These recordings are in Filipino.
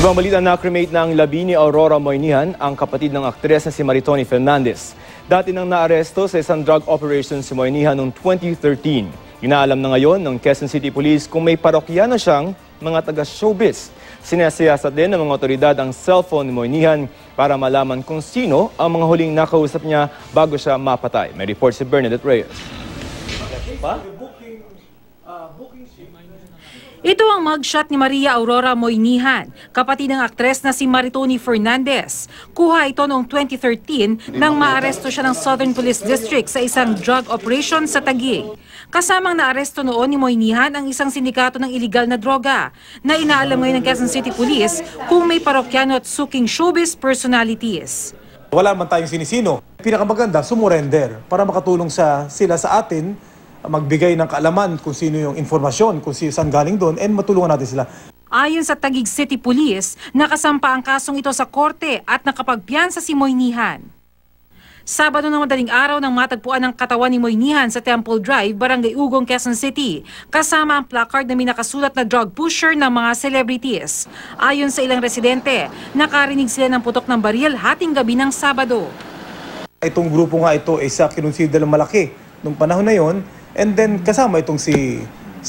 Ibang balita, na-cremate na ang labi ni Aurora Moynihan, ang kapatid ng aktres na si Maritoni Fernandez. Dati nang naaresto sa isang drug operation si Moynihan noong 2013. Inaalam na ngayon ng Quezon City Police kung may parokyano siyang mga taga-showbiz. Sinasiyasat din ng mga otoridad ang cellphone ni Moynihan para malaman kung sino ang mga huling nakausap niya bago siya mapatay. May report si Bernadette Reyes. Ito ang mugshot ni Maria Aurora Moynihan, kapatid ng aktres na si Maritoni Fernandez. Kuha ito noong 2013 nang maaresto siya ng Southern Police District sa isang drug operation sa Taguig. Kasamang naaresto noon ni Moynihan ang isang sindikato ng iligal na droga na inaalam ngayon ng Quezon City Police kung may parokyano at suking showbiz personalities. Wala man tayong sinisino. Pinakamaganda, sumurrender para makatulong sila sa atin, magbigay ng kaalaman kung sino yung informasyon, kung saan galing doon, and matulungan natin sila. Ayon sa Taguig City Police, nakasampa ang kasong ito sa korte at nakapagpiyansa si Moynihan. Sabado ng madaling araw nang matagpuan ang katawan ni Moynihan sa Temple Drive, Barangay Ugong, Quezon City, kasama ang placard na may nakasulat na drug pusher ng mga celebrities. Ayon sa ilang residente, nakarinig sila ng putok ng baril hating gabi ng Sabado. Itong grupo nga ito ay sa kinonsider ng malaki nung panahon na yon, and then kasama itong si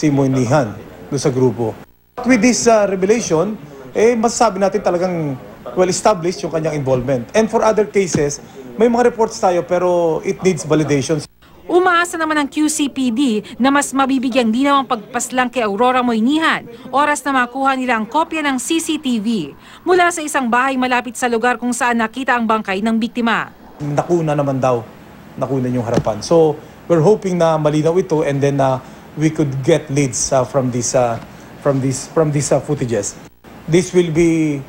Moynihan doon sa grupo. With this revelation, masasabi natin talagang well-established yung kanyang involvement. And for other cases, may mga reports tayo pero it needs validation. Umaasa naman ang QCPD na mas mabibigyang linaw ang pagpaslang kay Aurora Moynihan oras na makuha nila ang kopya ng CCTV mula sa isang bahay malapit sa lugar kung saan nakita ang bangkay ng biktima. Nakuna naman daw, nakuna yung harapan. So we're hoping na malinaw ito, and then we could get leads from these footages. This will be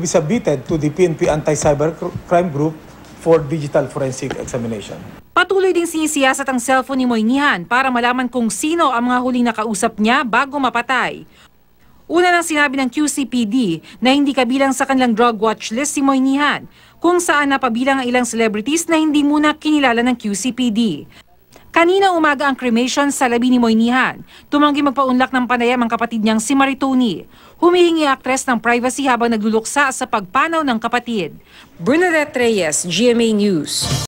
submitted to the PNP Anti-Cybercrime Group for digital forensic examination. Patuloy ding sinisiyasat ang cellphone ni Moynihan para malaman kung sino ang mga huling nakausap niya bago mapatay. Una nang sinabi ng QCPD na hindi kabilang sa kanilang drug watch list si Moynihan, kung saan napabilang ang ilang celebrities na hindi muna kinilala ng QCPD. Kanina umaga ang cremation sa labi ni Moynihan. Tumanggi magpaunlak ng panayam ang kapatid niyang si Maritoni. Humihingi ang aktres ng privacy habang nagluluksa sa pagpanaw ng kapatid. Bernadette Reyes, GMA News.